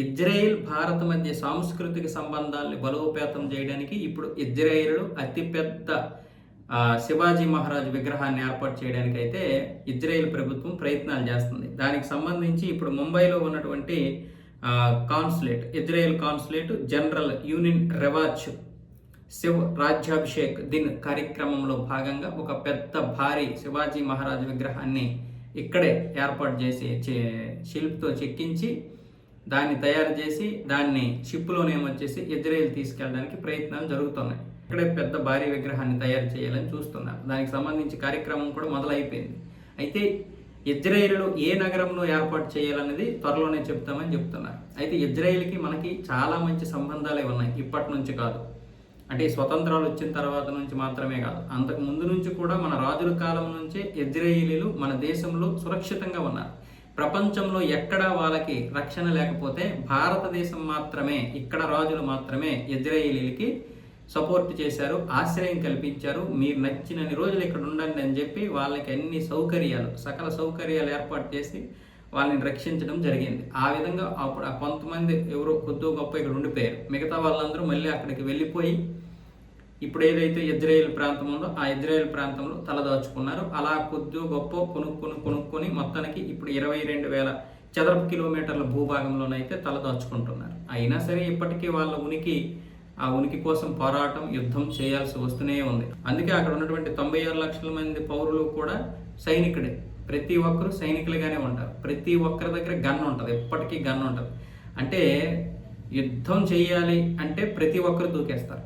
Israel, Bharat మధ్య సాంస్కృతిక సంబంధాల్ని బలోపేతం చేయడానికి ఇప్పుడు ఇజ్రాయిల్ అతిపెద్ద శివాజీ మహారాజ్ విగ్రహాన్ని ఏర్పాటు చేయడానికి అయితే ఇజ్రాయిల్ ప్రభుత్వం ప్రయత్నాలు చేస్తుంది. దానికి సంబంధించి ఇప్పుడు ముంబైలో ఉన్నటువంటి Israel consulate general యూనిన్ Revach Shiv రాజ్యాభిషేక్ దిన్ కార్యక్రమంలో భాగంగా ఒక పెద్ద భారీ శివాజీ మహారాజ్ విగ్రహాన్ని ఇక్కడే ఏర్పాటు చేసి శిల్పితో చెక్కించి దాన్ని తయారు చేసి దాన్ని షిప్లోనేమొచ్చేసి ఇజ్రాయెల్ తీసుకెళ్ళడానికి ప్రయత్నాలు జరుగుతున్నాయి. ఇక్కడే పెద్ద భారీ విగ్రహాన్ని తయారు చేయాలని చూస్తున్నారు. దానికి సంబంధించి కార్యక్రమం కూడా మొదలైపోయింది. అయితే ఇజ్రాయిల్లో ఏ నగరంలో ఏర్పాటు చేయాలనేది త్వరలోనే చెప్తామని చెప్తున్నారు. అయితే ఇజ్రాయిల్కి మనకి చాలా మంచి సంబంధాలే ఉన్నాయి, ఇప్పటి నుంచి కాదు. అంటే స్వతంత్రాలు వచ్చిన తర్వాత నుంచి మాత్రమే కాదు, అంతకు ముందు నుంచి కూడా మన రాజుల కాలం నుంచే ఇజ్రాయిలీలు మన దేశంలో సురక్షితంగా ఉన్నారు. ప్రపంచంలో ఎక్కడా వాళ్ళకి రక్షణ లేకపోతే భారతదేశం మాత్రమే, ఇక్కడ రాజులు మాత్రమే ఇజ్రాయిలీలకి సపోర్ట్ చేశారు, ఆశ్రయం కల్పించారు. మీరు నచ్చినన్ని రోజులు ఇక్కడ ఉండండి అని చెప్పి వాళ్ళకి అన్ని సకల సౌకర్యాలు ఏర్పాటు చేసి వాళ్ళని రక్షించడం జరిగింది. ఆ విధంగా అప్పుడు కొంతమంది ఎవరో కొద్దో గొప్ప ఇక్కడ ఉండిపోయారు. మిగతా వాళ్ళందరూ మళ్ళీ అక్కడికి వెళ్ళిపోయి ఇప్పుడు ఏదైతే ఇజ్రాయిల్ ప్రాంతం ఉందో ఆ ఇజ్రాయిల్ ప్రాంతంలో తలదాచుకున్నారు. అలా కొద్దో గొప్ప కొనుక్కొని మొత్తానికి ఇప్పుడు 22,000 చదరపు కిలోమీటర్ల భూభాగంలోనైతే తలదాచుకుంటున్నారు. అయినా సరే ఇప్పటికీ వాళ్ళ ఆ ఉనికి కోసం పోరాటం, యుద్ధం చేయాల్సి వస్తూనే ఉంది. అందుకే అక్కడ ఉన్నటువంటి 96 లక్షల మంది పౌరులు కూడా సైనికుడే. ప్రతి ఒక్కరు సైనికులుగానే ఉంటారు. ప్రతి ఒక్కరి దగ్గర గన్ ఉంటుంది, ఎప్పటికీ గన్ ఉంటుంది. అంటే యుద్ధం చేయాలి అంటే ప్రతి ఒక్కరు దూకేస్తారు.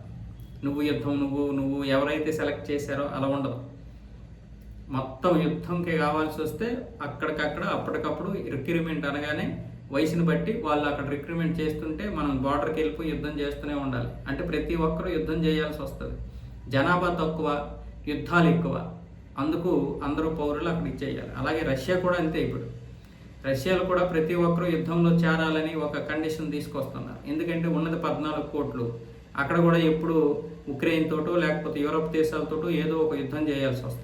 నువ్వు ఎవరైతే సెలెక్ట్ చేశారో అలా ఉండదు. మొత్తం యుద్ధంకి కావాల్సి వస్తే అక్కడికక్కడ అప్పటికప్పుడు రిక్రూట్మెంట్ అనగానే వయసుని బట్టి వాళ్ళు అక్కడ రిక్రూట్మెంట్ చేస్తుంటే మనం బార్డర్కి వెళ్ళిపోయి యుద్ధం చేస్తూనే ఉండాలి. అంటే ప్రతి ఒక్కరూ యుద్ధం చేయాల్సి వస్తుంది. జనాభా తక్కువ, యుద్ధాలు ఎక్కువ, అందుకు అందరూ పౌరులు అక్కడికి చేయాలి. అలాగే రష్యా కూడా అంతే. ఇప్పుడు రష్యాలో కూడా ప్రతి ఒక్కరూ యుద్ధంలో చేరాలని ఒక కండిషన్ తీసుకొస్తున్నారు. ఎందుకంటే ఉన్నది 14 కోట్లు. అక్కడ కూడా ఎప్పుడు ఉక్రెయిన్ తోటో లేకపోతే యూరోప్ దేశాలతోటో ఏదో ఒక యుద్ధం చేయాల్సి వస్తుంది.